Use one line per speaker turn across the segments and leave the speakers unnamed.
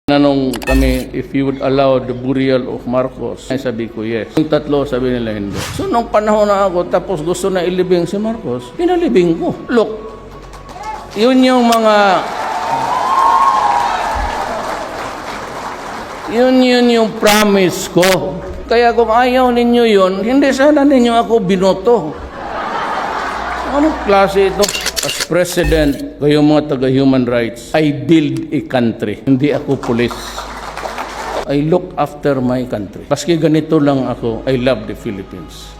Nanong kami, if you would allow the burial of Marcos, ay sabi ko, yes. Yung tatlo, sabi nila hindi. So, nung panahon na ako, tapos gusto na ilibing si Marcos, pinalibing ko. Look, yun yung yung promise ko. Kaya kung ayaw ninyo yun, hindi sana ninyo ako binoto. Anong klase ito? As president, kayong mga taga-human rights, I build a country. Hindi ako police. I look after my country. Paski ganito lang ako, I love the Philippines.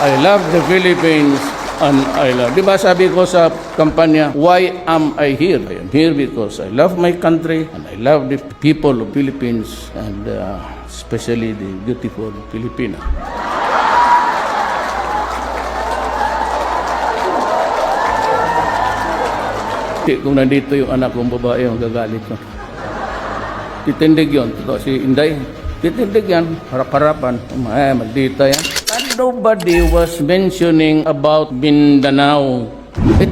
I love the Philippines and I love. Diba sabi ko sa kampanya, why am I here? I am here because I love my country and I love the people of Philippines and especially the beautiful Filipina. Kung nandito yung anak kong babae, magagalit ko. Titindig yun. Si Inday, titindig yan. Harap-harapan. Maldita yan. And nobody was mentioning about Mindanao.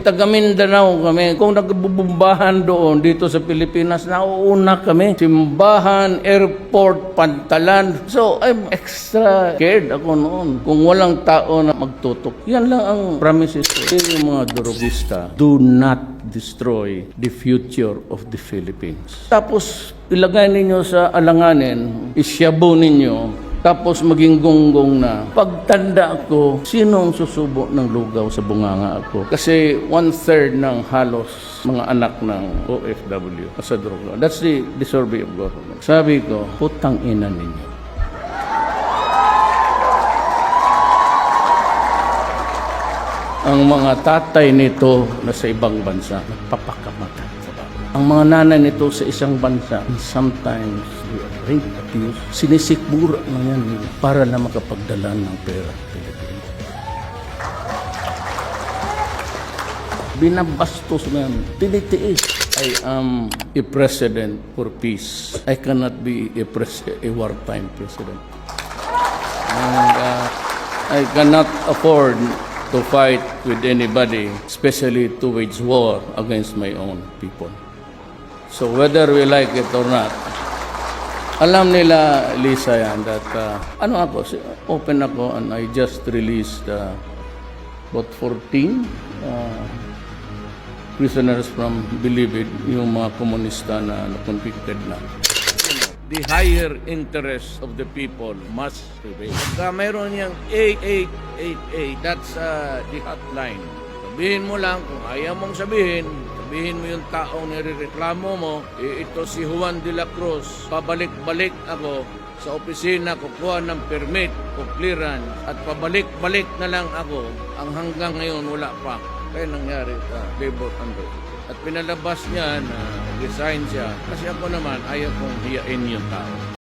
Taga Mindanao kami. Kung nagbubumbahan doon dito sa Pilipinas, nauuna kami. Simbahan, airport, Pantalan. So, I'm extra scared ako noon. Kung walang tao na magtutok. Yan lang ang promises ko. Yung mga durugista, do not destroy the future of the Philippines. Tapos, ilagay ninyo sa alanganin, isyabo ninyo, tapos maging gonggong na. Pagtanda ko, sino ang susubo ng lugaw sa bunganga ako? Kasi 1/3 ng halos mga anak ng OFW sa droga. That's the survey of government. Sabi ko, putang ina ninyo. Ang mga tatay nito na sa ibang bansa, nagpapakamatay sa bago. Ang mga nanay nito sa isang bansa, sometimes they are rape, abuse, sinisikmura na yan para na makapagdala ng pera. Binabastos na yan, tinitiis. I am a president for peace. I cannot be a wartime president. And I cannot afford to fight with anybody, especially to wage war against my own people. So whether we like it or not, alam nila, Lisa, yan, that open ako and I just released about 14 prisoners from Bilibid, yung mga komunista na convicted na. The higher interest of the people must prevail. Pagka mayroon niyang 8888, that's the hotline. Sabihin mo lang, kung ayaw mong sabihin mo yung taong nirereklamo mo, ito si Juan de la Cruz, pabalik-balik ako sa opisina, kukuha ng permit o clearance, at pabalik-balik na lang ako, ang hanggang ngayon wala pa. Kaya nangyari sa labor under. At pinalabas niya na resign siya kasi ako naman ayaw kong hiyain yung tao.